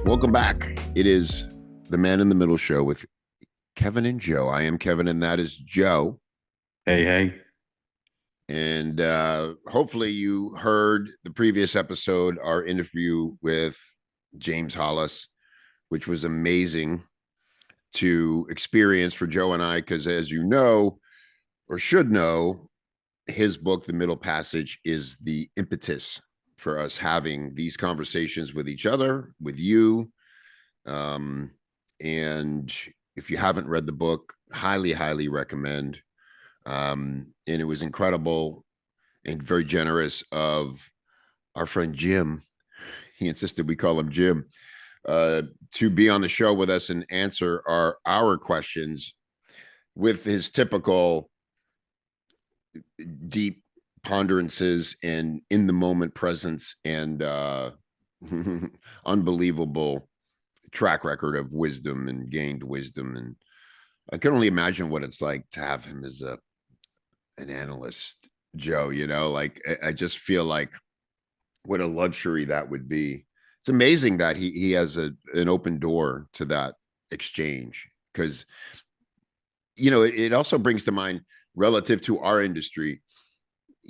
Welcome back. It is the Man in the Middle show with Kevin and Joe. I am Kevin, and that is Joe. Hey, hey. And hopefully, you heard the previous episode, our interview with James Hollis, which was amazing to experience for Joe and I, because as you know, or should know, his book, The Middle Passage, is the impetus for us having these conversations with each other, with you. Um, and if you haven't read the book, highly, highly recommend. And it was incredible and very generous of our friend Jim. He insisted we call him Jim, to be on the show with us and answer our questions with his typical deep ponderances and in the moment presence and unbelievable track record of wisdom and gained wisdom. And I can only imagine what it's like to have him as an analyst, Joe. Like I just feel like what a luxury that would be. It's amazing that he has an open door to that exchange, because it also brings to mind, relative to our industry,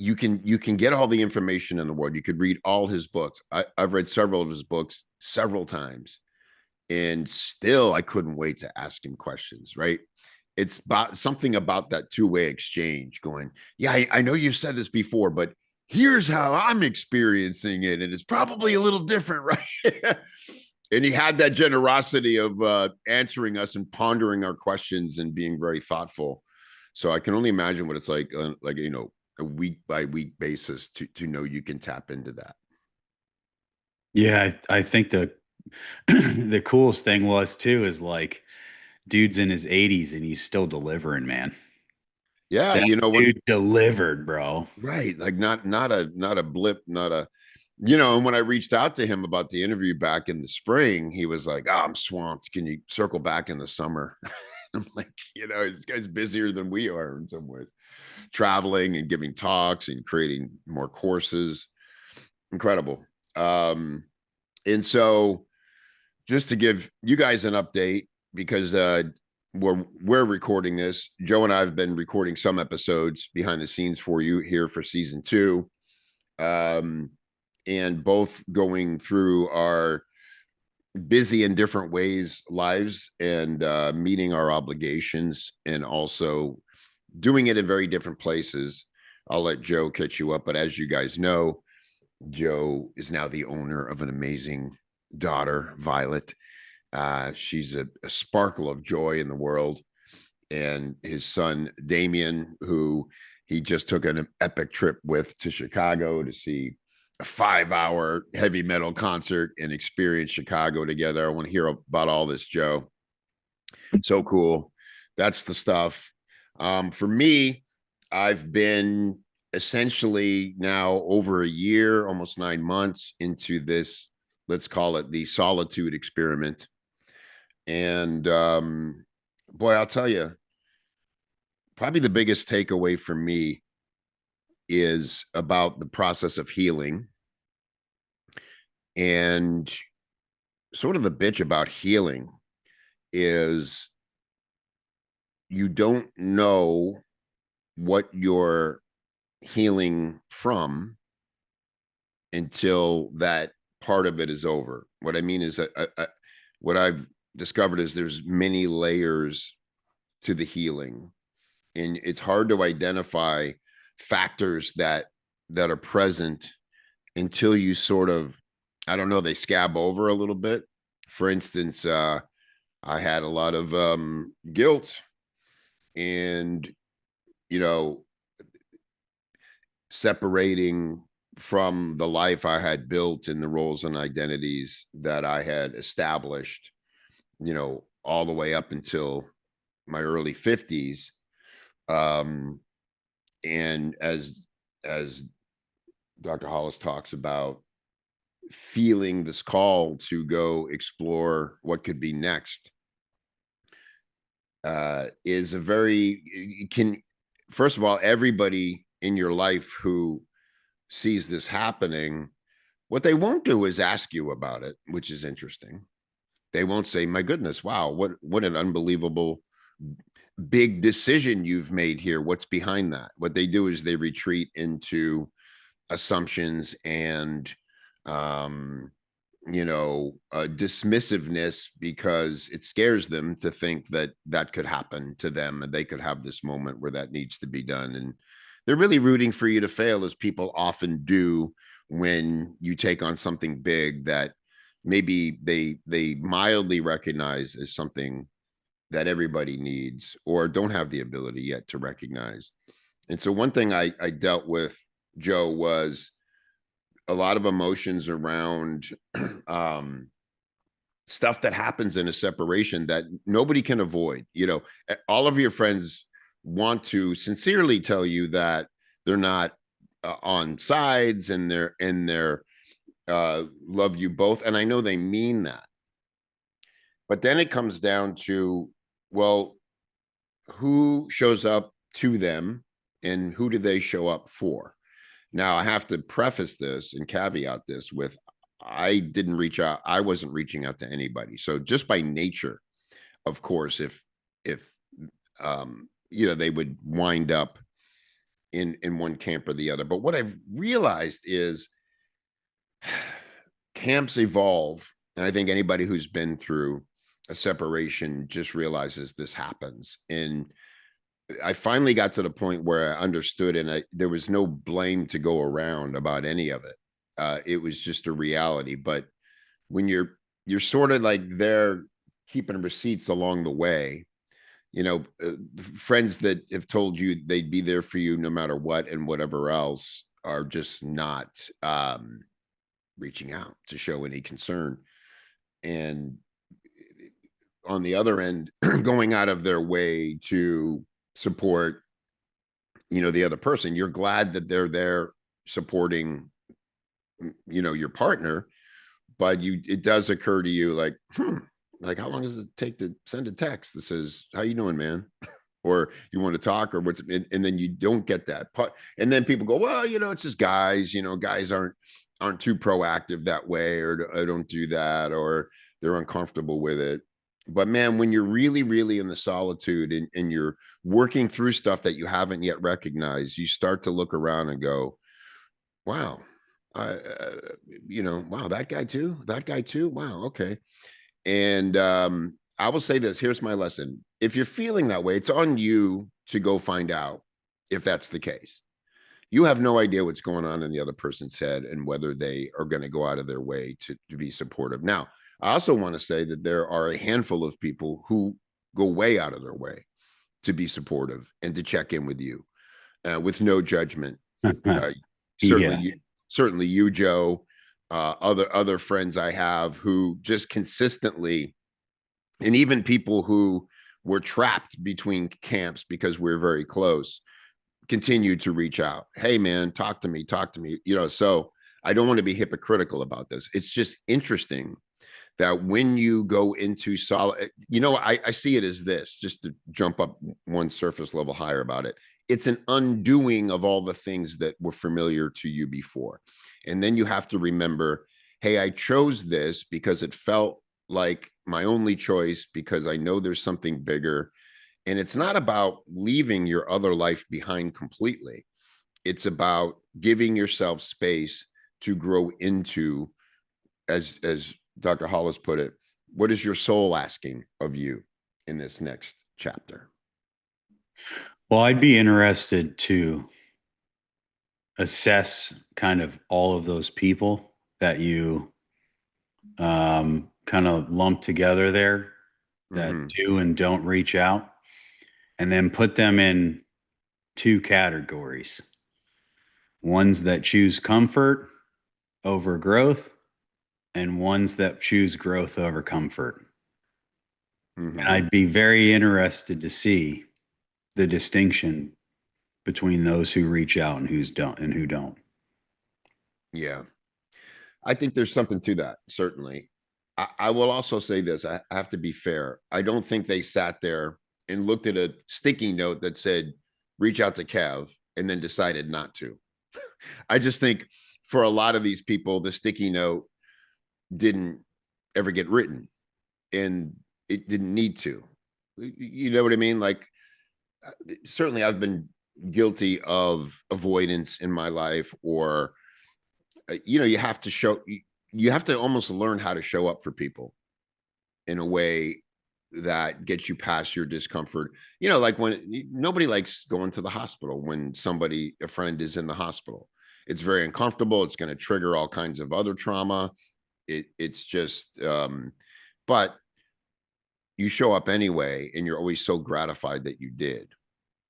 you can get all the information in the world. You could read all his books. I've read several of his books several times, and still I couldn't wait to ask him questions, right? It's about something about that two-way exchange going, yeah, I know you've said this before, but here's how I'm experiencing it, and it's probably a little different, right? And he had that generosity of answering us and pondering our questions and being very thoughtful. So I can only imagine what it's like a week by week basis to know you can tap into that. Yeah, I think the the coolest thing was too is like dude's in his 80s and he's still delivering, man. Yeah, That when dude delivered, bro. right, like not a blip, not a and when I reached out to him about the interview back in the spring, he was like, "Oh, I'm swamped. Can you circle back in the summer?" I'm like, this guy's busier than we are in some ways, traveling and giving talks and creating more courses. Incredible. And so just to give you guys an update, because we're recording this. Joe and I have been recording some episodes behind the scenes for you here for season 2, and both going through our busy in different ways lives and meeting our obligations, and also doing it in very different places. I'll let Joe catch you up, but as you guys know, Joe is now the owner of an amazing daughter, Violet. She's a sparkle of joy in the world. And his son, Damien, who he just took an epic trip with to Chicago to see a 5-hour heavy metal concert and experience Chicago together. I want to hear about all this, Joe. So cool. That's the stuff. For me, I've been essentially now over a year, almost 9 months into this, let's call it the solitude experiment. And boy, I'll tell you, probably the biggest takeaway for me is about the process of healing. And sort of the bitch about healing is you don't know what you're healing from until that part of it is over. What I mean is that what I've discovered is there's many layers to the healing, and it's hard to identify factors that are present until you sort of, I don't know, they scab over a little bit. For instance, I had a lot of guilt, and you know separating from the life I had built and the roles and identities that I had established, all the way up until my early 50s. Um, and as Dr. Hollis talks about, feeling this call to go explore what could be next, is a very can first of all, everybody in your life who sees this happening, what they won't do is ask you about it, which is interesting. They won't say, my goodness, wow, what an unbelievable big decision you've made here. What's behind that? What they do is they retreat into assumptions and um dismissiveness, because it scares them to think that that could happen to them and they could have this moment where that needs to be done. And they're really rooting for you to fail, as people often do when you take on something big that maybe they mildly recognize as something that everybody needs or don't have the ability yet to recognize. And so one thing I dealt with, Joe, was a lot of emotions around um, stuff that happens in a separation that nobody can avoid. All of your friends want to sincerely tell you that they're not on sides, and they're love you both, and I know they mean that. But then it comes down to, well, who shows up to them and who do they show up for? Now, I have to preface this and caveat this with, I didn't reach out. I wasn't reaching out to anybody. So just by nature, of course, if they would wind up in one camp or the other. But what I've realized is camps evolve, and I think anybody who's been through a separation just realizes this happens. And I finally got to the point where I understood, and there was no blame to go around about any of it. It was just a reality. But when you're sort of like there keeping receipts along the way, friends that have told you they'd be there for you no matter what and whatever else are just not reaching out to show any concern. And on the other end, going out of their way to support the other person. You're glad that they're there supporting your partner, but it does occur to you like, like, how long does it take to send a text that says, how you doing, man? Or you want to talk, or what's, and then you don't get that part. And then people go, well, it's just guys, guys aren't too proactive that way, or I don't do that, or they're uncomfortable with it. But man, when you're really, really in the solitude, and you're working through stuff that you haven't yet recognized, you start to look around and go, wow, wow, that guy too. Wow. Okay. And I will say this, here's my lesson. If you're feeling that way, it's on you to go find out if that's the case. You have no idea what's going on in the other person's head and whether they are going to go out of their way to be supportive. Now, I also want to say that there are a handful of people who go way out of their way to be supportive and to check in with you with no judgment. Uh, certainly, Yeah. you, Joe, other friends I have who just consistently, and even people who were trapped between camps because we're very close, continue to reach out. Hey, man, talk to me, talk to me. So I don't want to be hypocritical about this. It's just interesting that when you go into solid, I see it as this, just to jump up one surface level higher about it. It's an undoing of all the things that were familiar to you before. And then you have to remember, hey, I chose this because it felt like my only choice, because I know there's something bigger. And it's not about leaving your other life behind completely. It's about giving yourself space to grow into, as Dr. Hollis put it, what is your soul asking of you in this next chapter? Well, I'd be interested to assess kind of all of those people that you kind of lump together there that Mm-hmm. do and don't reach out, and then put them in two categories: ones that choose comfort over growth, and ones that choose growth over comfort. And Mm-hmm. I'd be very interested to see the distinction between those who reach out and who don't. Yeah. I think there's something to that, certainly. I will also say this, I have to be fair. I don't think they sat there and looked at a sticky note that said, reach out to Kev, and then decided not to. I just think for a lot of these people, the sticky note didn't ever get written. and it didn't need to. You know what I mean? Like, certainly I've been guilty of avoidance in my life, or you have to you have to almost learn how to show up for people in a way that gets you past your discomfort. Like when nobody likes going to the hospital when a friend is in the hospital. It's very uncomfortable. It's going to trigger all kinds of other trauma. It's just, but you show up anyway, and you're always so gratified that you did,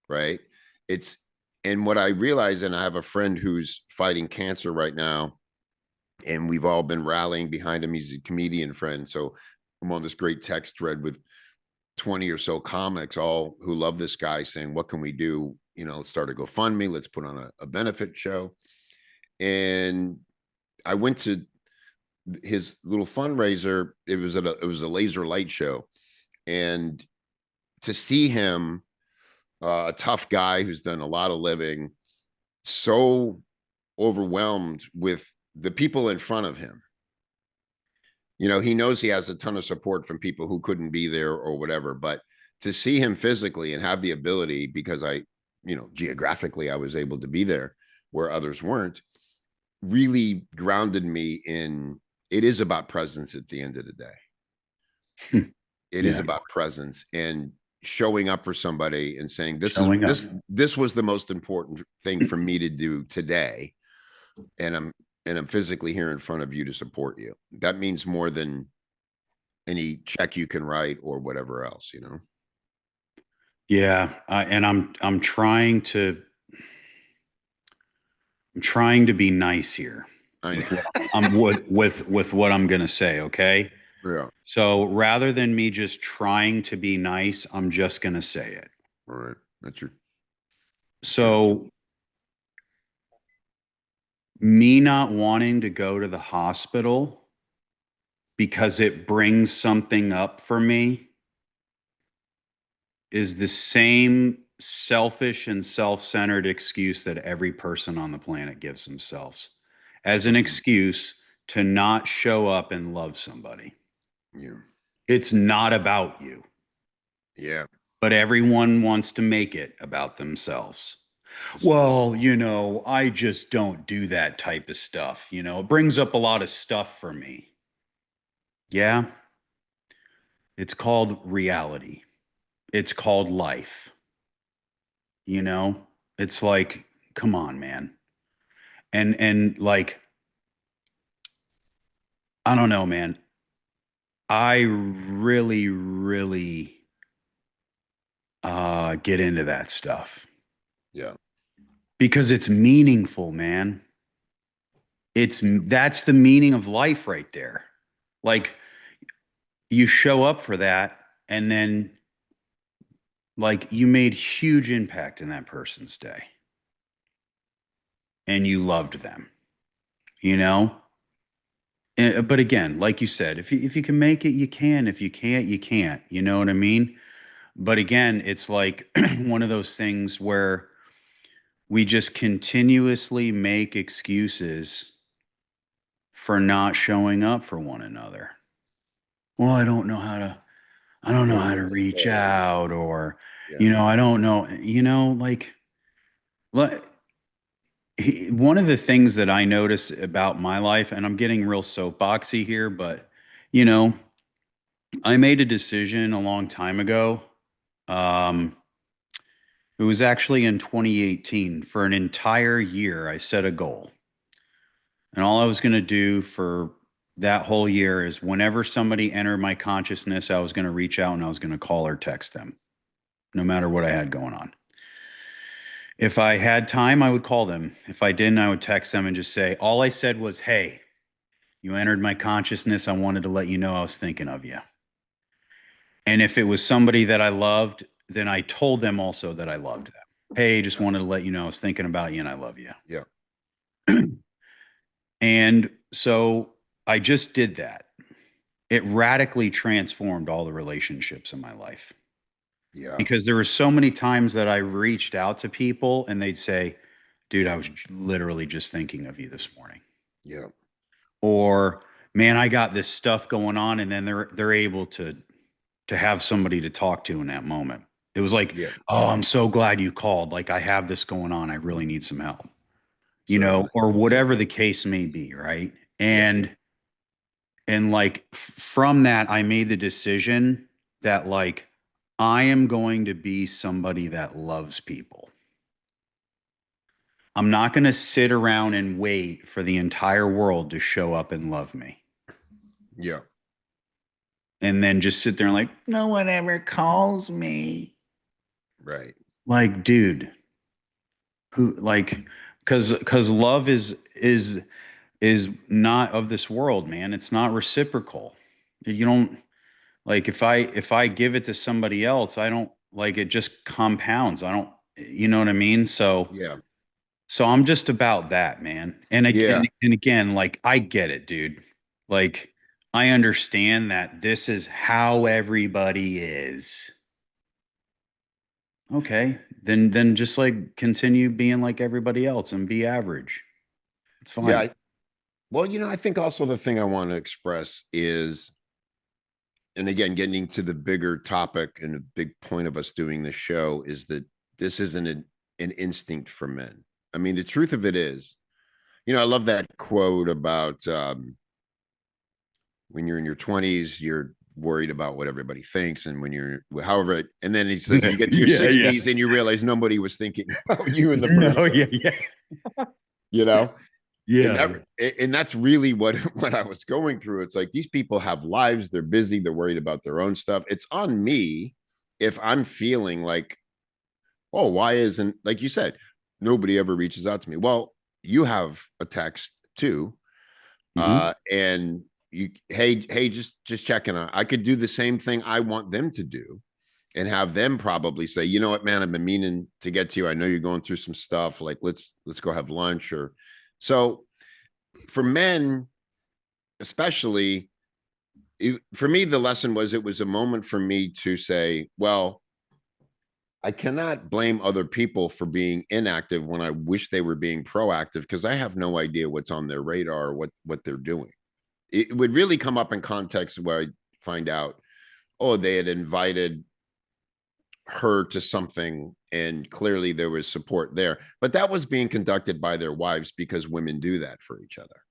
right? It's, and what I realize, and I have a friend who's fighting cancer right now, and we've all been rallying behind him. He's a comedian friend. So I'm on this great text thread with 20 or so comics, all who love this guy, saying, what can we do? Let's start a GoFundMe. Let's put on a benefit show. And I went to his little fundraiser. It was a laser light show. And to see him, a tough guy who's done a lot of living, so overwhelmed with the people in front of him. He knows he has a ton of support from people who couldn't be there or whatever, but to see him physically and have the ability, because geographically I was able to be there where others weren't, really grounded me in, it is about presence at the end of the day. It is Yeah. about presence and showing up for somebody and saying, Showing up. this was the most important thing for me to do today, and I'm physically here in front of you to support you. That means more than any check you can write or whatever else. Yeah. And I'm trying to be nice here I with know. what I'm with what I'm going to say. Okay. Yeah. So rather than me just trying to be nice, I'm just going to say it. All right. That's your, yeah. So me not wanting to go to the hospital because it brings something up for me is the same selfish and self-centered excuse that every person on the planet gives themselves as an excuse to not show up and love somebody. Yeah. It's not about you, Yeah. but everyone wants to make it about themselves. Well, I just don't do that type of stuff. It brings up a lot of stuff for me. Yeah, it's called reality. It's called life. You know, it's like, come on, man. And like, I don't know, man. I really, really get into that stuff Yeah. because it's meaningful, man. That's the meaning of life right there. Like you show up for that and then like you made huge impact in that person's day and you loved them, you know? But again, like you said, if you can make it, you can. If you can't, you can't. You know what I mean? But again, it's like one of those things where we just continuously make excuses for not showing up for one another. Well, I don't I know don't how know to what to reach say. out or, Yeah. I don't know, like, le- one of the things that I notice about my life, and I'm getting real soapboxy here, but, you know, I made a decision a long time ago. Um, it was actually in 2018. For an entire year, I set a goal. And all I was going to do for that whole year is whenever somebody entered my consciousness, I was going to reach out and I was going to call or text them, no matter what I had going on. If I had time, I would call them. If I didn't, I would text them and just say, all I said was, hey, you entered my consciousness. I wanted to let you know I was thinking of you. And if it was somebody that I loved, then I told them also that I loved them. Hey, just wanted to let you know I was thinking about you and I love you. Yeah. And so I just did that. It radically transformed all the relationships in my life Yeah. because there were so many times that I reached out to people and they'd say, dude, I was literally just thinking of you this morning. Yeah. Or man, I got this stuff going on, and then they're able to have somebody to talk to in that moment. It was like, Yeah, oh, I'm so glad you called. Like, I have this going on. I really need some help, certainly. or Yeah, whatever the case may be, right? yeah, And like from that, I made the decision that like I am going to be somebody that loves people. I'm not going to sit around and wait for the entire world to show up and love me. yeah, And then just sit there and like, no one ever calls me. right. Like, dude, who like because love is not of this world, man. It's not reciprocal. You don't like if I give it to somebody else, I don't like it just compounds. I don't you know what I mean? Yeah, So I'm just about that, man. yeah, And again, like I get it, dude. Like I understand that this is how everybody is. Okay. Then just like continue being like everybody else and be average. It's yeah. fine. Well, I think also the thing I want to express is, and again, getting to the bigger topic and a big point of us doing this show is that this isn't an instinct for men. I mean, the truth of it is, I love that quote about when you're in your 20s, you're worried about what everybody thinks. And when you're, however, and then he says, you get to your Yeah, yeah. 60s and you realize nobody was thinking about you in the first No, yeah, place, yeah. you know? and Yeah. that and that's really what I was going through. It's like these people have lives, they're busy, they're worried about their own stuff. It's on me if I'm feeling like, oh, why isn't, like you said, nobody ever reaches out to me. Well, you have a text too, Hmm. and hey, just checking on. I could do the same thing I want them to do, and have them probably say, you know what, man, I've been meaning to get to you. I know you're going through some stuff. Like let's go have lunch. Or so for men especially, for me, the lesson was, it was a moment for me to say, well, I cannot blame other people for being inactive when I wish they were being proactive, because I have no idea what's on their radar or what they're doing. It would really come up in context where I find out, oh, they had invited her to something and clearly there was support there, but that was being conducted by their wives, because women do that for each other.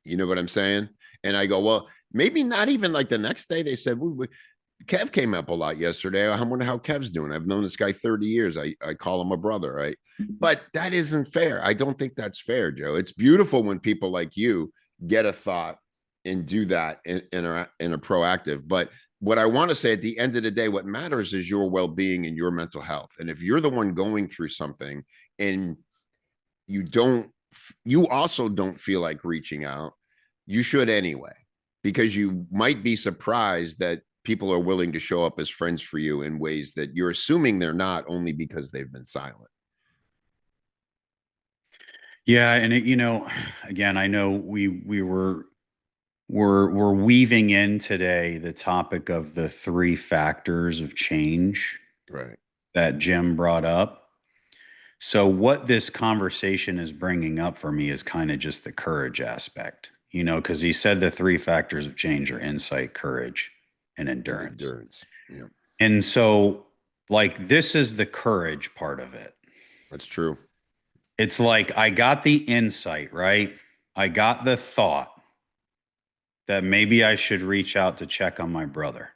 You know what I'm saying? And I go, well, maybe not even like the next day. They said, Kev came up a lot yesterday. I wonder how Kev's doing. I've known this guy 30 years. I call him a brother, right? But that isn't fair. I don't think that's fair, Joe. It's beautiful when people like you get a thought and do that in a proactive. But what I want to say, at the end of the day, what matters is your well-being and your mental health. And if you're the one going through something and you don't, you also don't feel like reaching out, you should anyway, because you might be surprised that people are willing to show up as friends for you in ways that you're assuming they're not, only because they've been silent. Yeah, and again, I know we're weaving in today the topic of the three factors of change Right. that Jim brought up. So what this conversation is bringing up for me is kind of just the courage aspect, because he said the three factors of change are insight, courage, and And endurance. endurance. Yeah, And so like this is the courage part of it. that's true. It's like I got the insight, right? I got the thought that maybe I should reach out to check on my brother.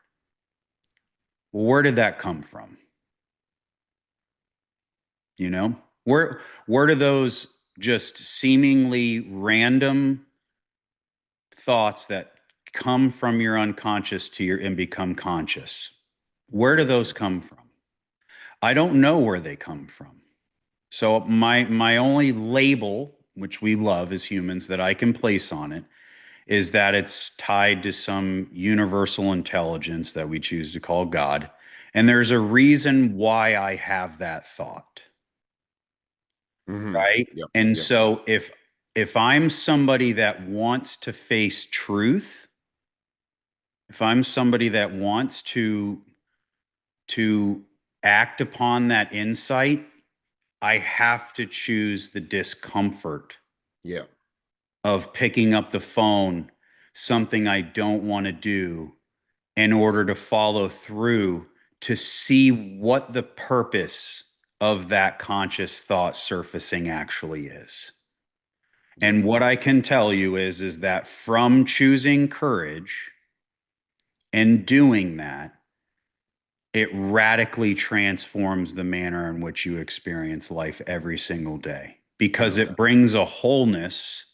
Well, where did that come from? You know, where do those just seemingly random thoughts that come from your unconscious to your and become conscious? Where do those come from? I don't know where they come from. So my only label, which we love as humans, that I can place on it is that it's tied to some universal intelligence that we choose to call God. And there's a reason why I have that thought, Mm-hmm. right? Yep. And Yep. so if I'm somebody that wants to face truth, if I'm somebody that wants to act upon that insight, I have to choose the discomfort Yeah. of picking up the phone something I don't want to do in order to follow through to see what the purpose of that conscious thought surfacing actually is. Yep. And what I can tell you is that from choosing courage and doing that, it radically transforms the manner in which you experience life every single day because No it doubt. brings a wholeness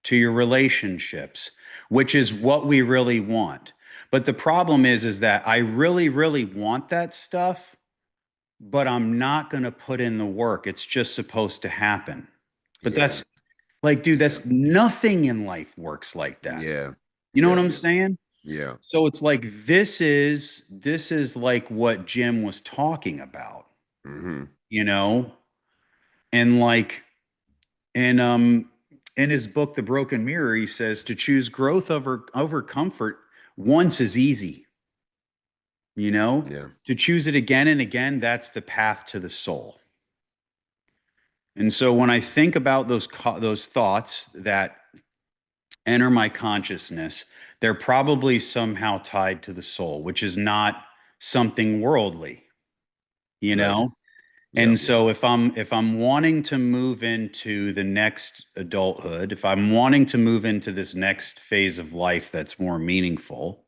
to your relationships, which is what we really want. But the problem is that I really, really want that stuff, but I'm not going to put in the work. It's just supposed to happen. But Yeah. that's like, dude, Yeah. that's nothing in life works like that. Yeah. You know what Yeah. I'm Yeah. saying? Yeah. So it's like this is like what Jim was talking about, Hmm. you know? And like and in his book The Broken Mirror, he says to choose growth over comfort once is easy, you know? Yeah. To choose it again and again, that's the path to the soul. And so when I think about those thoughts that enter my consciousness, they're probably somehow tied to the soul, which is not something worldly, you Right. know? Yeah. And so if I'm wanting to move into the next adulthood, if I'm wanting to move into this next phase of life that's more meaningful,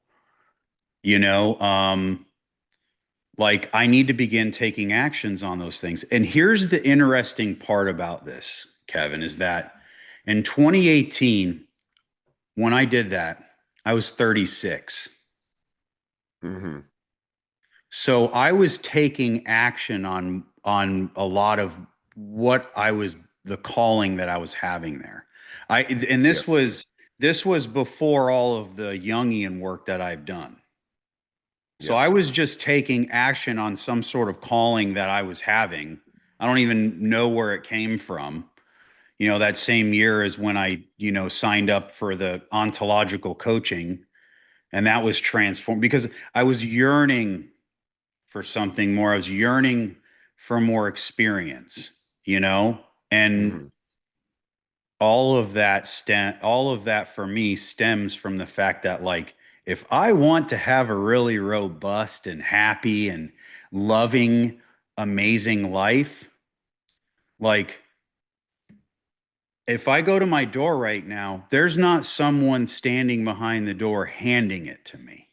you know, like I need to begin taking actions on those things. And here's the interesting part about this, Kevin, is that in 2018, when I did that, I was 36. Hmm. So I was taking action on a lot of what I was the calling that I was having there. And Yeah. this was before all of the Jungian work that I've done. So Yeah. I was just taking action on some sort of calling that I was having. I don't even know where it came from. You know, that same year is when I signed up for the ontological coaching, and that was transformed because I was yearning for something more. I was yearning for more experience, you know? And Hmm. all of that for me stems from the fact that like if I want to have a really robust and happy and loving, amazing life, like if I go to my door right now, there's not someone standing behind the door handing it to me.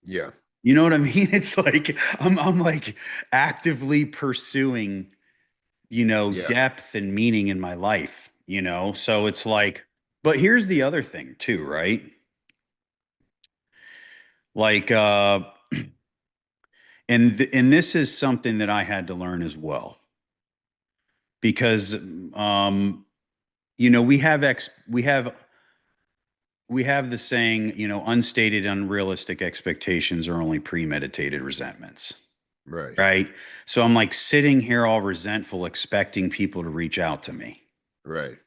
Yeah. You know what I mean? It's like I'm like actively pursuing, Yeah. depth and meaning in my life, So it's like, but here's the other thing too, right? Like, and this is something that I had to learn as well because, we have the saying, unstated, unrealistic expectations are only premeditated resentments, Right. right? So I'm like sitting here all resentful, expecting people to reach out to me. Right.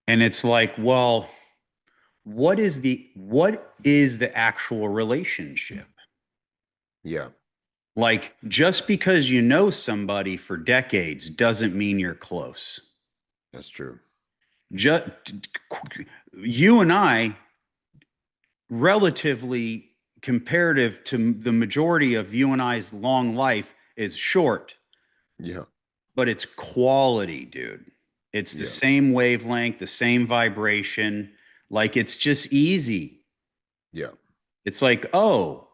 And it's like, well, what is the actual relationship? Yeah. Like just because you know somebody for decades doesn't mean you're close. That's true. Just you and I, relatively comparative to the majority of you and I's long life, is short, Yeah. but it's quality, dude. It's the Yeah. same wavelength, the same vibration. Like it's just easy. Yeah. It's like, oh,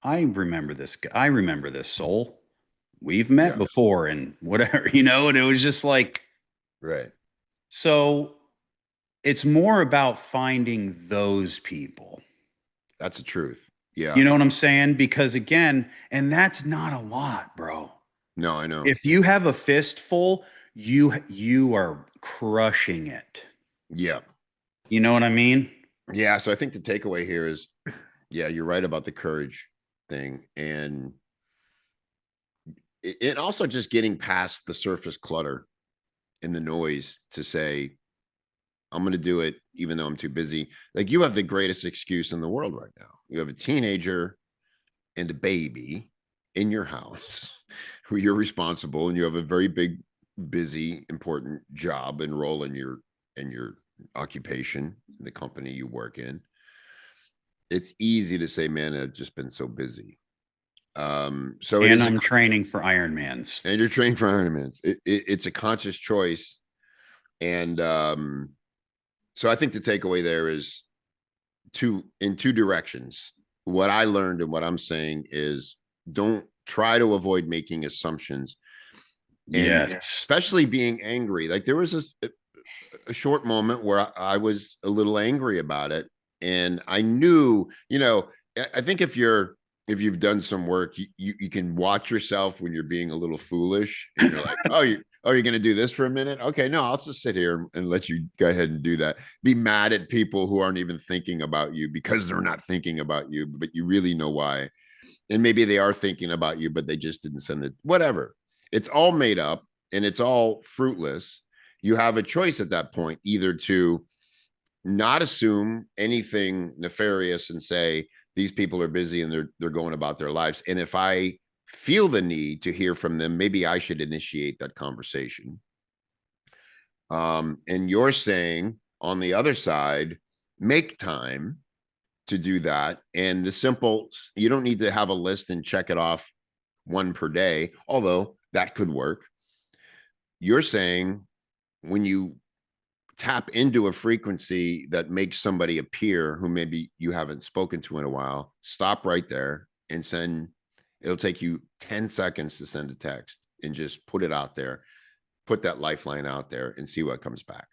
I remember this guy. I remember this soul. We've met Yeah. before and whatever, and it was just like, Right. so it's more about finding those people. That's the truth. Yeah. You know what I'm saying? Because again, and that's not a lot, bro. No, I know. If you have a fistful, you are crushing it. Yeah. You know what I mean? Yeah. So I think the takeaway here is, yeah, you're right about the courage thing. And it also just getting past the surface clutter and the noise to say, I'm going to do it even though I'm too busy. Like you have the greatest excuse in the world right now. You have a teenager and a baby in your house who you're responsible, and you have a very big, busy, important job and role in your occupation, the company you work in. it's easy to say, man, I've just been so busy. So it And is a, I'm training for Ironmans. and you're training for Ironmans. It's a conscious choice. And so I think the takeaway there is in two directions. What I learned and what I'm saying is don't try to avoid making assumptions, and Yes. especially being angry. Like there was a short moment where I was a little angry about it, and I knew, I think if you've done some work, you can watch yourself when you're being a little foolish, and you're like, you're going to do this for a minute. Okay, no, I'll just sit here and let you go ahead and do that. Be mad at people who aren't even thinking about you because they're not thinking about you, but you really know why. And maybe they are thinking about you, but they just didn't send it. Whatever. It's all made up and it's all fruitless. You have a choice at that point, either to not assume anything nefarious and say these people are busy and they're going about their lives. And if I feel the need to hear from them, maybe I should initiate that conversation. And you're saying on the other side, make time to do that. And the simple, you don't need to have a list and check it off one per day, although that could work. You're saying when you tap into a frequency that makes somebody appear who maybe you haven't spoken to in a while, stop right there and send, it'll take you 10 seconds to send a text and just put it out there, put that lifeline out there and see what comes back.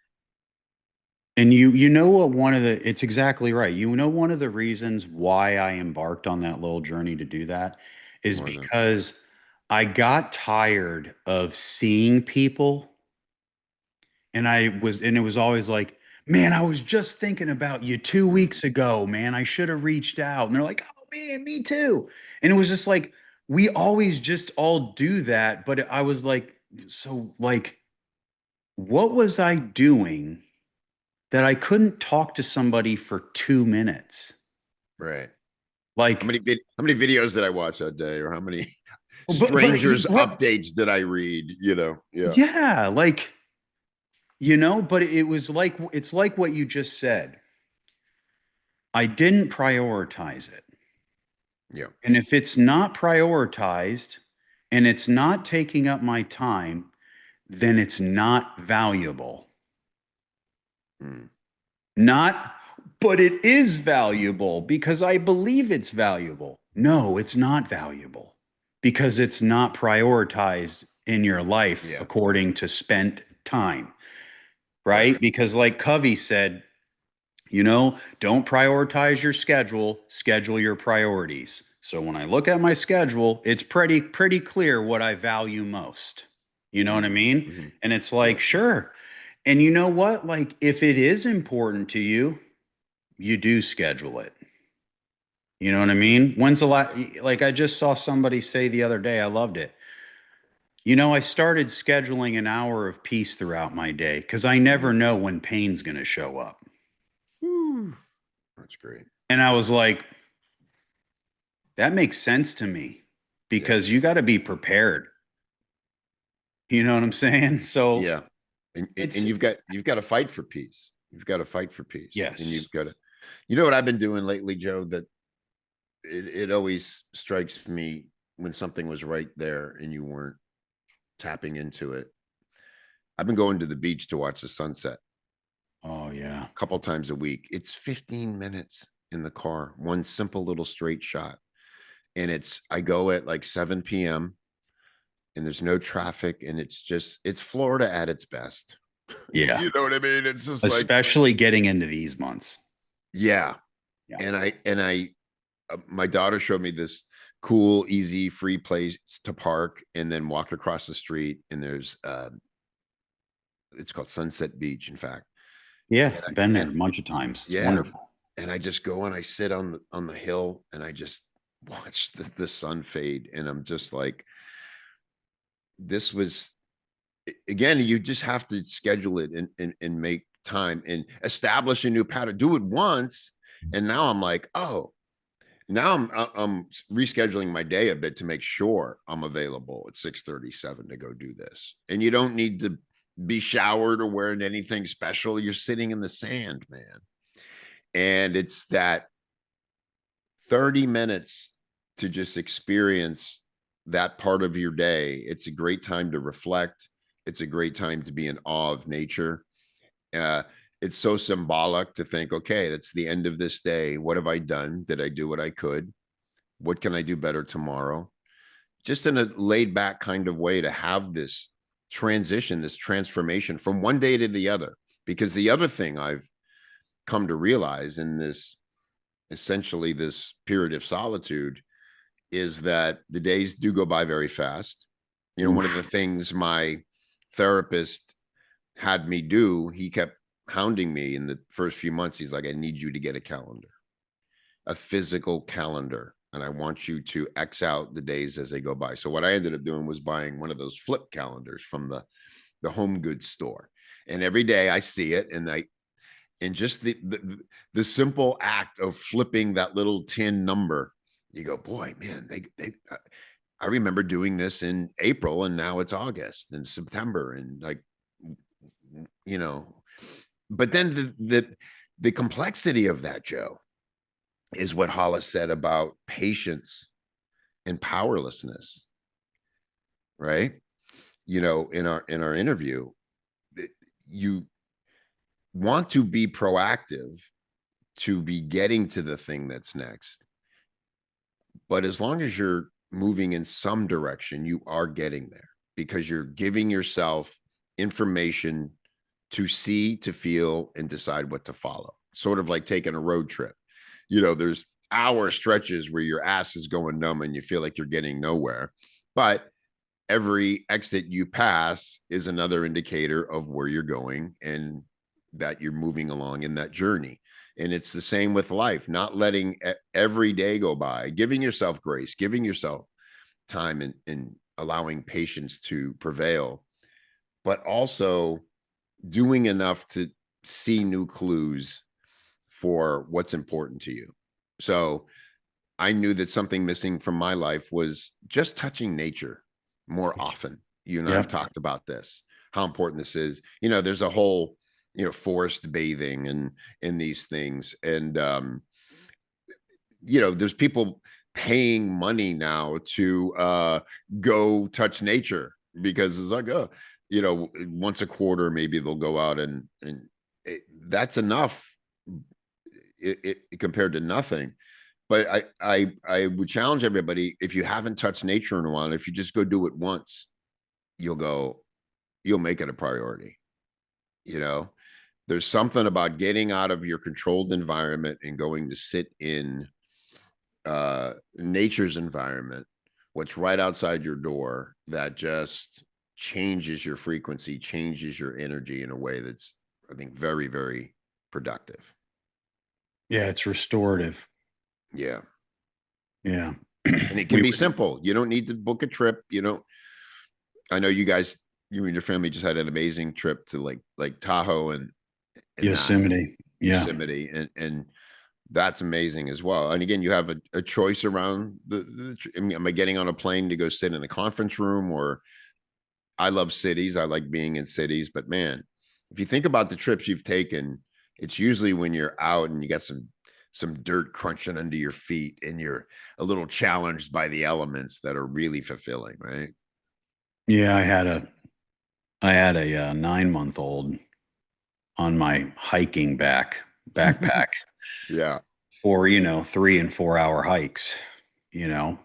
And you know what, it's exactly right. You know, one of the reasons why I embarked on that little journey to do that is More than, because I got tired of seeing people, and it was always like, man, I was just thinking about you 2 weeks ago, man. I should have reached out. And they're like, oh man, me too. And it was just like, we always just all do that. But I was like, so like, what was I doing that I couldn't talk to somebody for 2 minutes? right. Like, How many videos did I watch that day, or how many but strangers updates did I read? Yeah. yeah, like, but it was like, it's like what you just said. I didn't prioritize it. Yeah. And if it's not prioritized and it's not taking up my time, then it's not valuable. Mm. Not, but it is valuable because I believe it's valuable. No, it's not valuable because it's not prioritized in your life Yeah. according to spent time, Right. right? Because, like Covey said, don't prioritize your schedule, schedule your priorities. So when I look at my schedule, it's pretty clear what I value most. You know what I Mm. mean? Mm-hmm. And it's Yeah. like, sure. And you know what? Like, if it is important to you, you do schedule it. You know what I mean? When's the last, like I just saw somebody say the other day, I loved it. I started scheduling an hour of peace throughout my day because I Mm-hmm. never know when pain's going to show up. Whew. That's great. And I was like, that makes sense to me Yeah. because you got to be prepared. You know what I'm saying? So Yeah. And it's, you've got to fight for peace. You've got to fight for peace. And yes. you've got to, what I've been doing lately, Joe, that it always strikes me when something was right there and you weren't tapping into it. I've been going to the beach to watch the sunset Oh, yeah. a couple times a week. It's 15 minutes in the car, one simple little straight shot. And I go at like 7 p.m. and there's no traffic. And it's Florida at its best. Yeah. You know what I mean? It's just like, Especially getting into these months. yeah. Yeah. My daughter showed me this cool, easy, free place to park and then walk across the street. And there's, it's called Sunset Beach, in fact. Yeah. And Been there and a bunch of times. It's yeah, wonderful. and I just go and I sit on the hill and I just watch the sun fade, and I'm just like, this was again. You just have to schedule it and make time and establish a new pattern. Do it once, and now I'm like, oh, now I'm rescheduling my day a bit to make sure I'm available at 6:37 to go do this. And you don't need to be showered or wearing anything special. You're sitting in the sand, man. And it's that 30 minutes to just experience that part of your day. It's a great time to reflect. It's a great time to be in awe of nature. Uh, it's so symbolic to think, okay, that's the end of this day. What have I done? Did I do what I could? What can I do better tomorrow? Just in a laid back kind of way to have this transition, this transformation from one day to the other. Because the other thing I've come to realize in this essentially this period of solitude is that the days do go by very fast. You know, one of the Oof. things my therapist had me do, he kept hounding me in the first few months. He's like, I need you to get a calendar, a physical calendar. And I want you to X out the days as they go by. So what I ended up doing was buying one of those flip calendars from the home goods store. And every day I see it and just the simple act of flipping that little tin number, you go, boy, man, I remember doing this in April and now it's August and September and like, you know, but then the complexity of that, Joe, is what Hollis said about patience and powerlessness, right? You know, in our interview, you want to be proactive to be getting to the thing that's next. But as long as you're moving in some direction, you are getting there because you're giving yourself information to see, to feel, and decide what to follow. Sort of like taking a road trip. You know, there's hour stretches where your ass is going numb and you feel like you're getting nowhere. But every exit you pass is another indicator of where you're going and that you're moving along in that journey. And it's the same with life, not letting every day go by, giving yourself grace, giving yourself time and allowing patience to prevail, but also doing enough to see new clues for what's important to you. So I knew that something missing from my life was just touching nature more often. You and I have Yep. talked about this, how important this is. You know, there's a whole, you know, forest bathing and in these things. And you know, there's people paying money now to go touch nature because it's like, oh, you know, once a quarter, maybe they'll go out and that's enough compared to nothing. But I would challenge everybody, if you haven't touched nature in a while, if you just go do it once, you'll make it a priority. You know, there's something about getting out of your controlled environment and going to sit in nature's environment, what's right outside your door, that just changes your frequency, changes your energy in a way that's, I think, very, very productive. Yeah, it's restorative. Yeah. Yeah. And it can We be would simple. You don't need to book a trip. You know, I know you guys, you and your family just had an amazing trip to like Tahoe and that Yosemite. Yeah. Yosemite, and that's amazing as well. And again, you have a choice around I mean, am I getting on a plane to go sit in a conference room? Or I love cities. I like being in cities. But man, if you think about the trips you've taken, it's usually when you're out and you got some dirt crunching under your feet and you're a little challenged by the elements that are really fulfilling, right? Yeah, I had a 9-month old on my hiking backpack Yeah. for, 3 and 4 hour hikes, you know,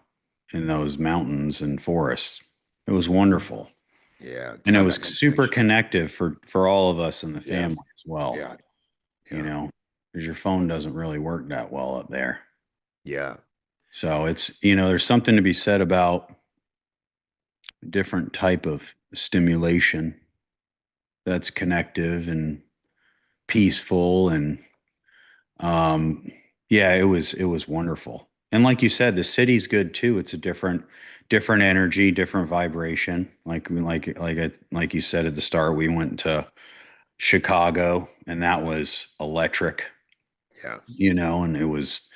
in those mountains and forests. It was wonderful. Yeah. To And it have was that super connection. connective for all of us in the Yeah. family as well, Yeah. you Yeah. know, because your phone doesn't really work that well up there. Yeah. So there's something to be said about different type of stimulation that's connective and peaceful and um yeah, it was wonderful. And like you said, the city's good too. It's a different energy, different vibration. Like you said at the start, we went to Chicago and that was electric, Yeah. and it was,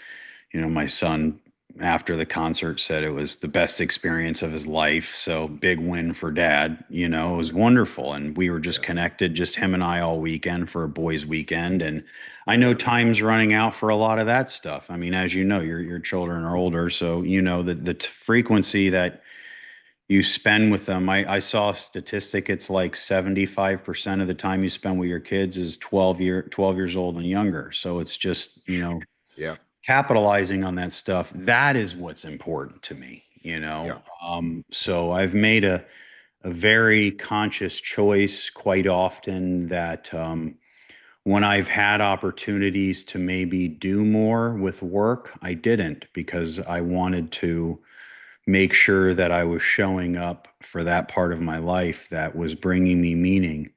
my son after the concert said it was the best experience of his life. So big win for dad. It was wonderful. And we were just Yeah. connected, just him and I all weekend for a boys' weekend. And I know Yeah. time's running out for a lot of that stuff. I mean, as you know, your children are older. So you know that the frequency that you spend with them. I saw a statistic. It's like 75% of the time you spend with your kids is 12 years old and younger. So it's just, Yeah. capitalizing on that stuff. That is what's important to me, Yeah. So I've made a very conscious choice quite often that, when I've had opportunities to maybe do more with work, I didn't because I wanted to make sure that I was showing up for that part of my life that was bringing me meaning.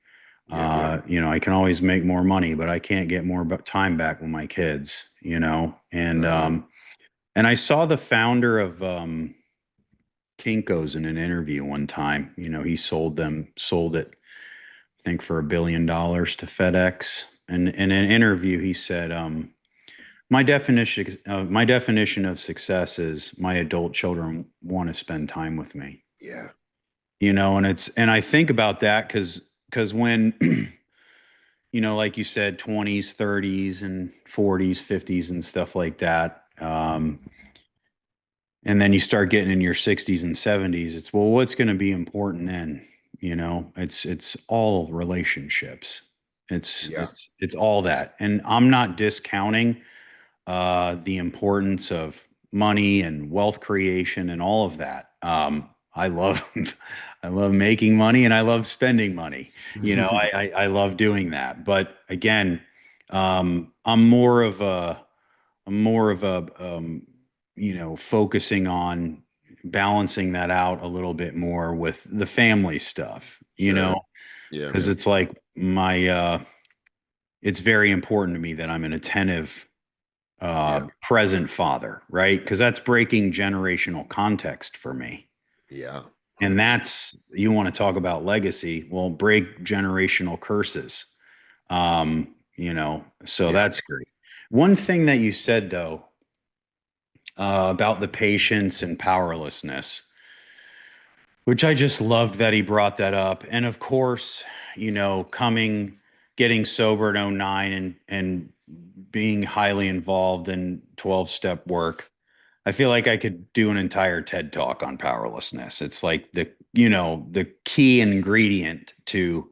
Yeah. Yeah. I can always make more money, but I can't get more time back with my kids, Right. and I saw the founder of Kinko's in an interview one time. He sold it, I think, for $1 billion to FedEx. And in an interview, he said, my definition of success is my adult children want to spend time with me. Yeah. And I think about that because when like you said, 20s, 30s, and 40s, 50s, and stuff like that. And then you start getting in your 60s and 70s. It's, well, what's going to be important then? It's all relationships. Yeah. It's all that. And I'm not discounting the importance of money and wealth creation and all of that. I love I love making money and I love spending money. I love doing that. But again, I'm more of a focusing on balancing that out a little bit more with the family stuff. Sure. Yeah. Because it's like it's very important to me that I'm an attentive Yeah. present father, right? Because that's breaking generational context for me. Yeah. And 100%. you want to talk about legacy. Well, break generational curses. So Yeah. that's great. One thing that you said, though, about the patience and powerlessness, which I just loved that he brought that up. And of course, getting sober in '09 and being highly involved in 12-step work. I feel like I could do an entire TED talk on powerlessness. It's like the key ingredient to,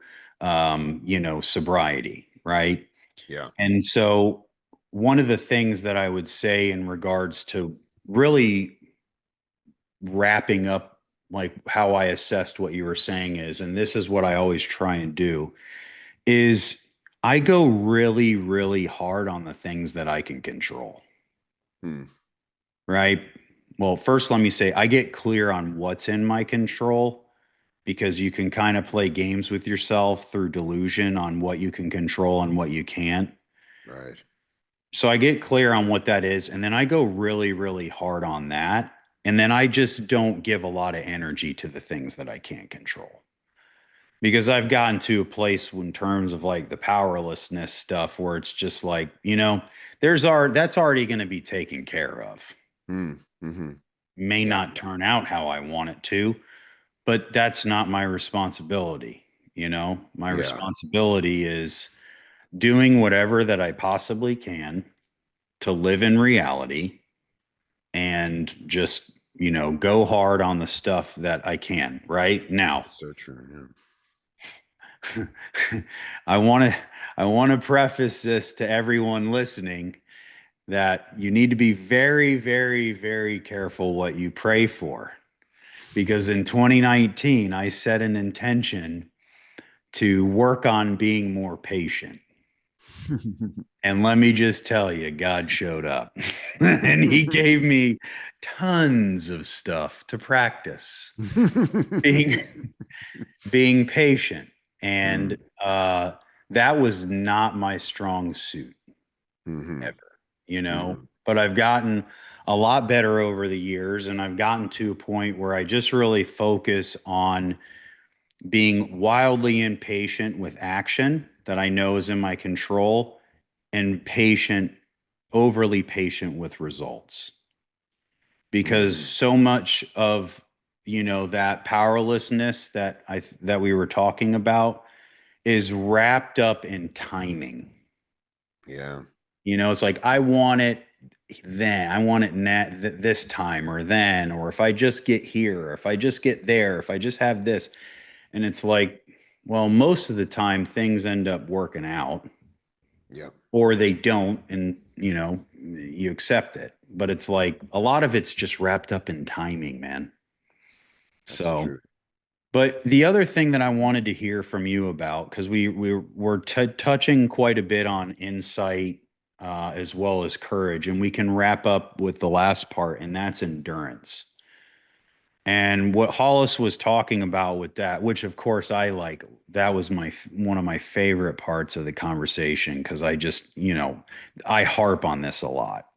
sobriety, right? Yeah. And so one of the things that I would say in regards to really wrapping up like how I assessed what you were saying is, and this is what I always try and do, is I go really, really hard on the things that I can control, Hmm. right? Well, first, let me say I get clear on what's in my control because you can kind of play games with yourself through delusion on what you can control and what you can't. Right. So I get clear on what that is, and then I go really, really hard on that. And then I just don't give a lot of energy to the things that I can't control because I've gotten to a place in terms of like the powerlessness stuff where it's just like, that's already going to be taken care of. Hmm. Hmm. May Yeah. not turn out how I want it to, but that's not my responsibility. My Yeah. responsibility is doing whatever that I possibly can to live in reality and just, go hard on the stuff that I can right now. That's so true. I want to I want to preface this to everyone listening that you need to be very, very, very careful what you pray for. Because in 2019, I set an intention to work on being more patient. Yeah. And let me just tell you, God showed up and he gave me tons of stuff to practice being being patient. And Mm. that was not my strong suit Mhm. ever, Mhm. but I've gotten a lot better over the years. And I've gotten to a point where I just really focus on being wildly impatient with action that I know is in my control and overly patient with results. because Hmm. so much of, that powerlessness that we were talking about is wrapped up in timing. Yeah. It's like I want it then, I want it this time or then, or if I just get here, or if I just get there, if I just have this. And it's like, well, most of the time things end up working out, Yep. or they don't, and you accept it. But it's like a lot of it's just wrapped up in timing, man. That's the So, truth. but the other thing that I wanted to hear from you about, because we were touching quite a bit on insight, as well as courage, and we can wrap up with the last part, and that's endurance. And what Hollis was talking about with that, which of course I like, that was one of my favorite parts of the conversation, because I just, I harp on this a lot,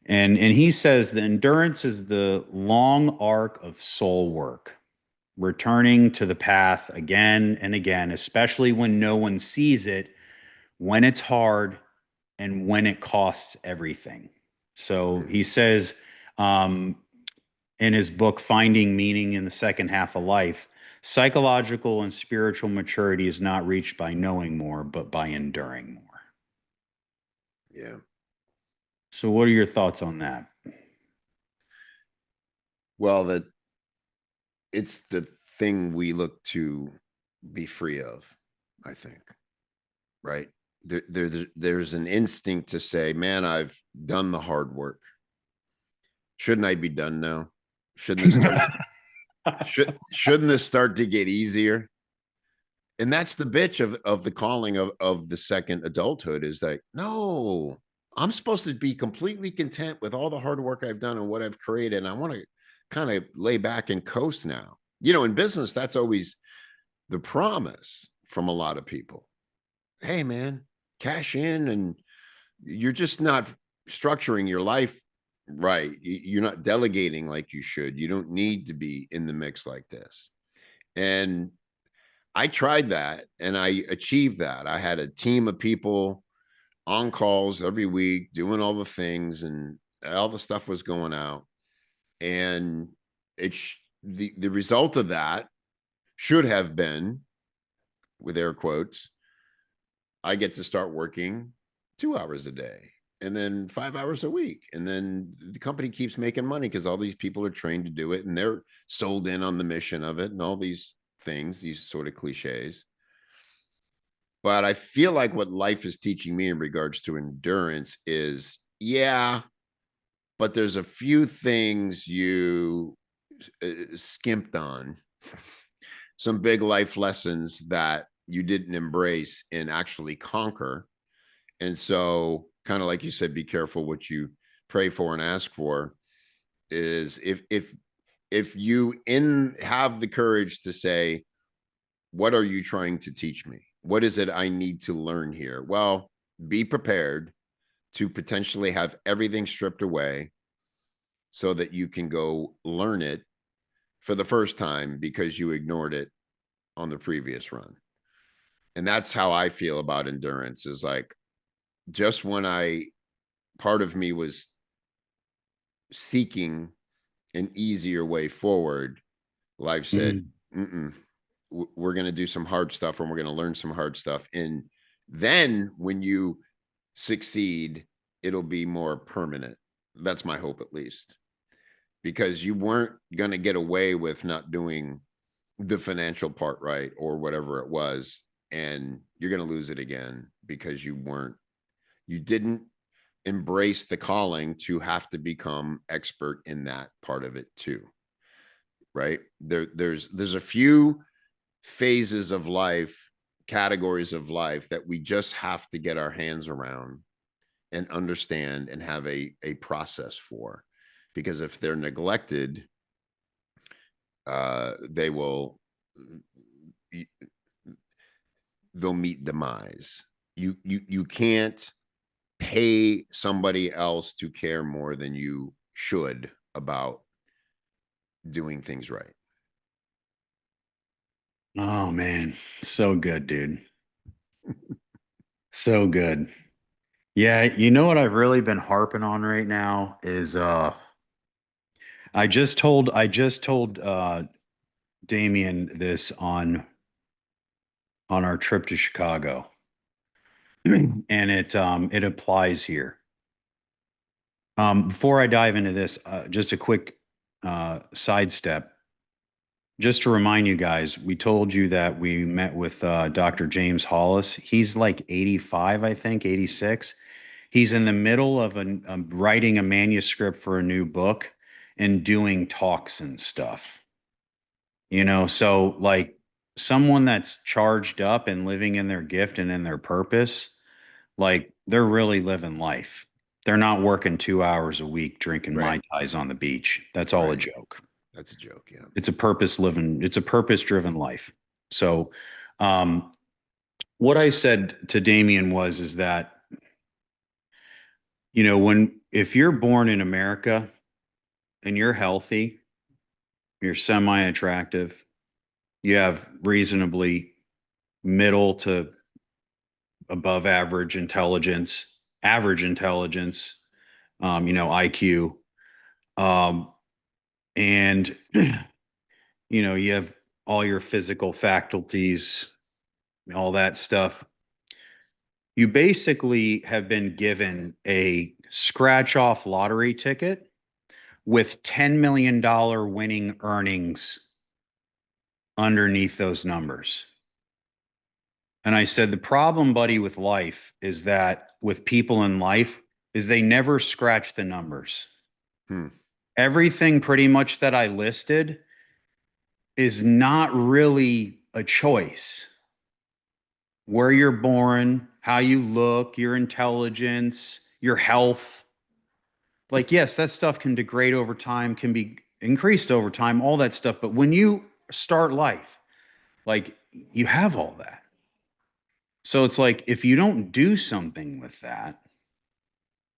and he says the endurance is the long arc of soul work, returning to the path again and again, especially when no one sees it, when it's hard, and when it costs everything. So he Hmm. says, um, in his book, Finding Meaning in the Second Half of Life, psychological and spiritual maturity is not reached by knowing more, but by enduring more. Yeah. So, what are your thoughts on that? Well, that it's the thing we look to be free of, I think, right? There's an instinct to say, man, I've done the hard work. Shouldn't I be done now? Shouldn't this start shouldn't this start to get easier? And that's the bitch of the calling of the second adulthood, is like, no, I'm supposed to be completely content with all the hard work I've done and what I've created. And I want to kind of lay back and coast now. In business, that's always the promise from a lot of people. Hey, man, cash in, and you're just not structuring your life right. You're not delegating like you should. You don't need to be in the mix like this. And I tried that and I achieved that. I had a team of people on calls every week doing all the things, and all the stuff was going out. And the result of that should have been, with air quotes, I get to start working 2 hours a day and then 5 hours a week. And then the company keeps making money because all these people are trained to do it and they're sold in on the mission of it and all these things, these sort of cliches. But I feel like what life is teaching me in regards to endurance is, yeah, but there's a few things you skimped on, some big life lessons that you didn't embrace and actually conquer. And so, kind of like you said, be careful what you pray for and ask for. Is if you in have the courage to say, what are you trying to teach me? What is it I need to learn here? Well, be prepared to potentially have everything stripped away so that you can go learn it for the first time because you ignored it on the previous run. And that's how I feel about endurance, is like, just when part of me was seeking an easier way forward, life said, Mm. mm-mm, we're going to do some hard stuff and we're going to learn some hard stuff. And then when you succeed, it'll be more permanent. That's my hope, at least, because you weren't going to get away with not doing the financial part right or whatever it was. And you're going to lose it again because you didn't embrace the calling to have to become expert in that part of it too. Right. There's a few phases of life, categories of life that we just have to get our hands around and understand and have a process for, because if they're neglected, they will they'll meet demise. You can't pay somebody else to care more than you should about doing things right. Oh man, so good, dude. So good. Yeah, you know what I've really been harping on right now is I just told Damien this on our trip to Chicago. And it applies here. Before I dive into this, just a quick sidestep. Just to remind you guys, we told you that we met with Dr. James Hollis. He's like 85, I think, 86. He's in the middle of writing a manuscript for a new book and doing talks and stuff. So like someone that's charged up and living in their gift and in their purpose, like they're really living life. They're not working 2 hours a week drinking Right. Mai Tais on the beach. That's all a Right. joke. That's a joke. Yeah. It's a purpose driven life. So, um, what I said to Damien is that, if you're born in America and you're healthy, you're semi attractive, you have reasonably middle to above average intelligence, IQ, and, you have all your physical faculties, all that stuff. You basically have been given a scratch off lottery ticket with $10 million winning earnings underneath those numbers. And I said, the problem, buddy, with life is that with people in life is they never scratch the numbers. Hmm. Everything pretty much that I listed is not really a choice. Where you're born, how you look, your intelligence, your health. Like, yes, that stuff can degrade over time, can be increased over time, all that stuff. But when you start life, like you have all that. So it's like if you don't do something with that,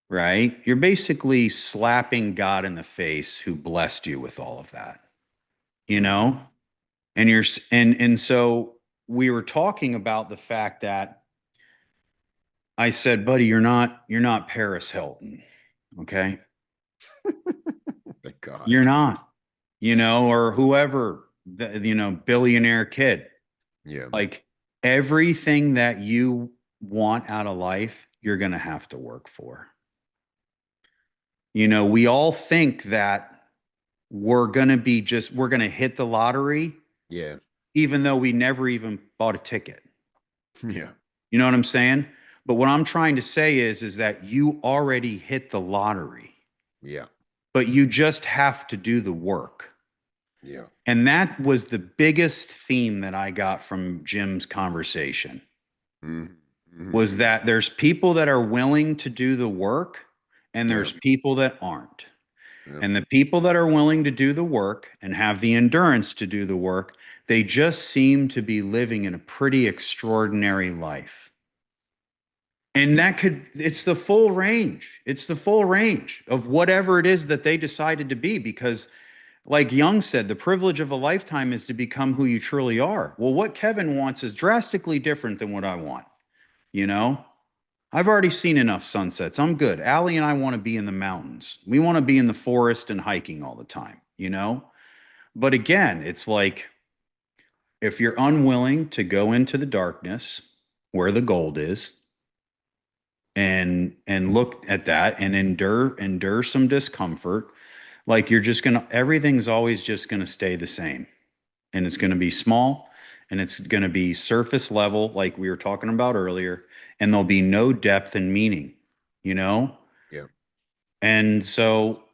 right, you're basically slapping God in the face who blessed you with all of that, you Hmm. know? And so we were talking about the fact that I said, buddy, you're not Paris Hilton. Okay. Thank God. You're not, or whoever, billionaire kid. Yeah. Like everything that you want out of life, you're going to have to work for. We all think that we're going to hit the lottery, Yeah. even though we never even bought a ticket. Yeah. You know what I'm saying? But what I'm trying to say is that you already hit the lottery, Yeah. but you just have to do the work. Yeah. And that was the biggest theme that I got from Jim's conversation Hmm. was Hmm. that there's people that are willing to do the work and Yeah. there's people that aren't. Yeah. And the people that are willing to do the work and have the endurance to do the work, they just seem to be living in a pretty extraordinary life. And it's the full range. It's the full range of whatever it is that they decided to be. Because, like Young said, the privilege of a lifetime is to become who you truly are. Well, what Kevin wants is drastically different than what I want. You know, I've already seen enough sunsets. I'm good. Allie and I want to be in the mountains. We want to be in the forest and hiking all the time. But again, it's like if you're unwilling to go into the darkness where the gold is and look at that and endure some discomfort, like you're just going to everything's always just going to stay the same. And it's going to be small and it's going to be surface level like we were talking about earlier, and there'll be no depth and meaning, you know? Yeah. And so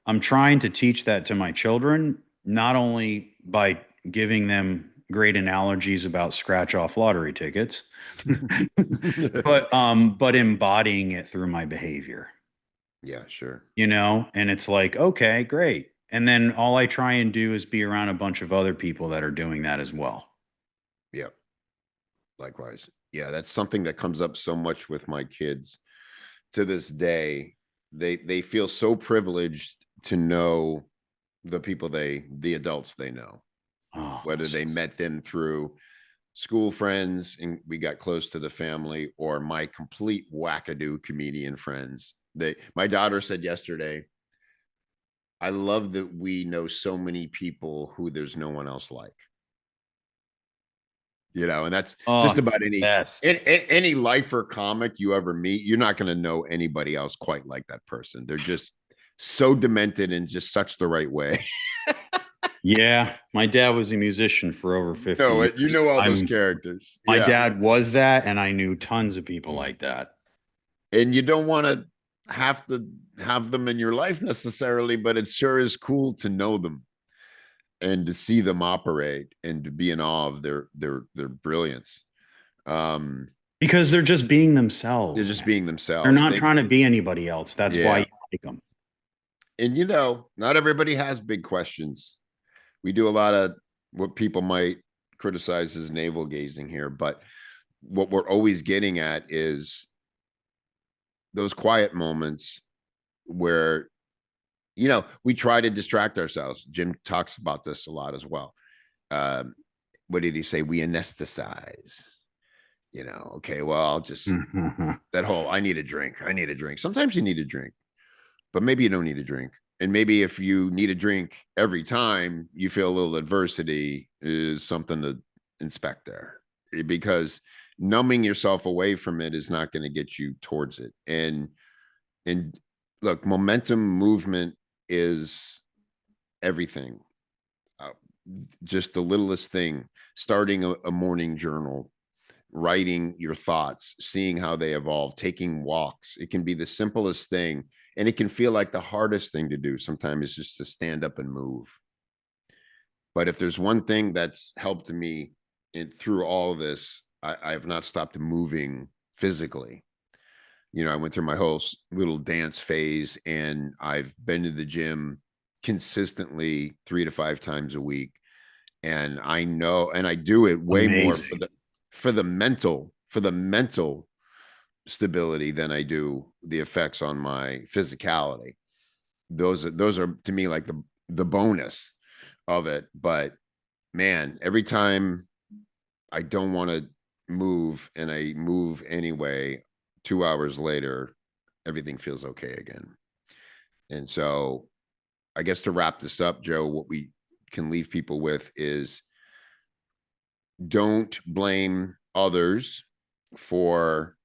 I'm trying to teach that to my children, not only by giving them great analogies about scratch off lottery tickets, but embodying it through my behavior, Yeah. Sure. and it's like, okay, great. And then all I try and do is be around a bunch of other people that are doing that as well. Yeah. Likewise. Yeah. That's something that comes up so much with my kids to this day. They feel so privileged to know the adults they know, Oh, whether they met them through school friends and we got close to the family, or my complete wackadoo comedian friends. My daughter said yesterday, I love that we know so many people who there's no one else like, and that's Oh, just it's about the best. any lifer comic you ever meet. You're not going to know anybody else quite like that person. They're just so demented in just such the right way. Yeah, my dad was a musician for over 50 You years. know all those I'm characters. My Yeah. dad was that, and I knew tons of people like that. And you don't want to have to have them in your life necessarily, but it sure is cool to know them and to see them operate and to be in awe of their brilliance. Um, Because they're just being they're themselves, just man. being They're themselves. not trying to be anybody else. That's why Yeah. you like them. And not everybody has big questions. We do a lot of what people might criticize as navel gazing here, but what we're always getting at is those quiet moments where we try to distract ourselves. Jim talks about this a lot as well. um, what did he say? We anesthetize. Okay, well, I'll just that whole I need a drink. I need a drink. Sometimes you need a drink, but maybe you don't need a drink. And maybe if you need a drink every time you feel a little adversity is something to inspect there, because numbing yourself away from it is not going to get you towards it. And look, momentum movement is everything. uh, just the littlest thing, starting a morning journal, writing your thoughts, seeing how they evolve, taking walks. It can be the simplest thing. And it can feel like the hardest thing to do sometimes, is just to stand up and move. But if there's one thing that's helped me through all of this, I have not stopped moving physically. I went through my whole little dance phase, and I've been to the gym consistently 3 to 5 times a week. And I know, and I do it way more Amazing. for the mental stability than I do the effects on my physicality. Those are to me like the bonus of it. But man, every time I don't want to move and I move anyway, 2 hours later, everything feels okay again. And so I guess to wrap this up, Joe, what we can leave people with is, don't blame others for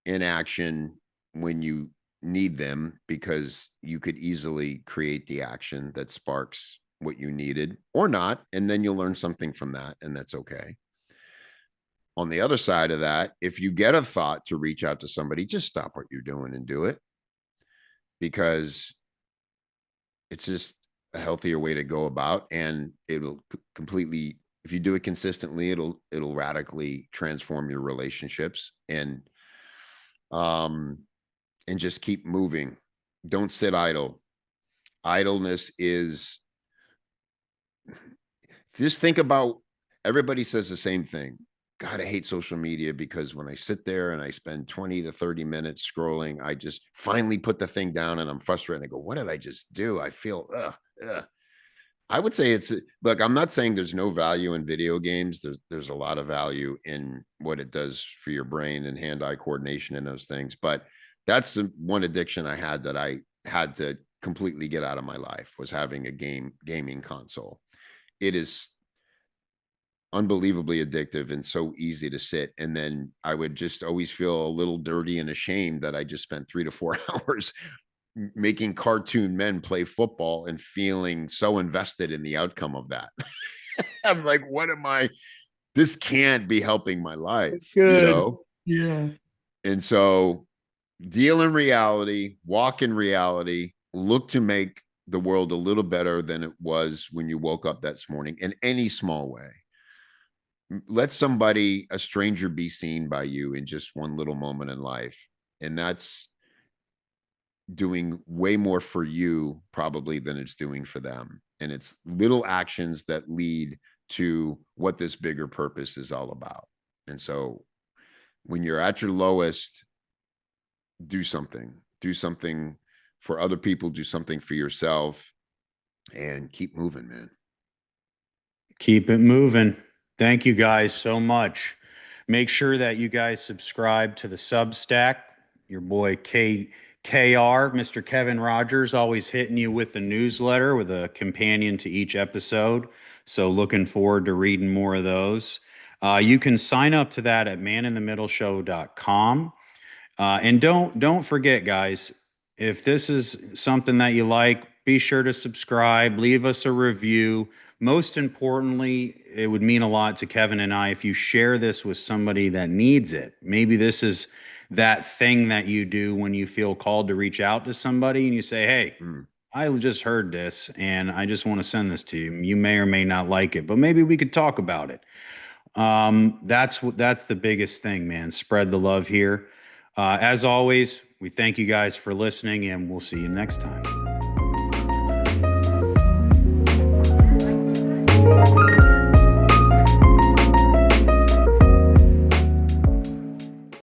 inaction when you need them, because you could easily create the action that sparks what you needed or not. And then you'll learn something from that, and that's okay. On the other side of that, if you get a thought to reach out to somebody, just stop what you're doing and do it, because it's just a healthier way to go about. And it'll completely, if you do it consistently, it'll radically transform your relationships. Um and just keep moving. Don't sit idle. Idleness is, just think about, everybody says the same thing. God, I hate social media, because when I sit there and I spend 20 to 30 minutes scrolling, I just finally put the thing down and I'm frustrated. I go, what did I just do? I feel, ugh. I would say look, I'm not saying there's no value in video games. There's a lot of value in what it does for your brain and hand-eye coordination and those things. But that's the one addiction I had that I had to completely get out of my life, was having a gaming console. It is unbelievably addictive and so easy to sit. And then I would just always feel a little dirty and ashamed that I just spent 3 to 4 hours making cartoon men play football and feeling so invested in the outcome of that. I'm like, what am I? This can't be helping my life, Good. Yeah. And so deal in reality, walk in reality, look to make the world a little better than it was when you woke up this morning in any small way. Let somebody, a stranger, be seen by you in just one little moment in life. And that's doing way more for you probably than it's doing for them. And it's little actions that lead to what this bigger purpose is all about. And so when you're at your lowest, do something for other people, do something for yourself, and keep moving, man. Keep it moving. Thank you guys so much. Make sure that you guys subscribe to the Substack. Your boy KR, Mr. Kevin Rogers, always hitting you with the newsletter with a companion to each episode. So looking forward to reading more of those. You can sign up to that at maninthemiddleshow.com. And don't forget, guys, if this is something that you like, be sure to subscribe, leave us a review. Most importantly, it would mean a lot to Kevin and I if you share this with somebody that needs it. Maybe this is that thing that you do when you feel called to reach out to somebody and you say, "Hey, Mm. I just heard this and I just want to send this to you. You may or may not like it, but maybe we could talk about it." That's the biggest thing, man. Spread the love here. As always, we thank you guys for listening, and we'll see you next time.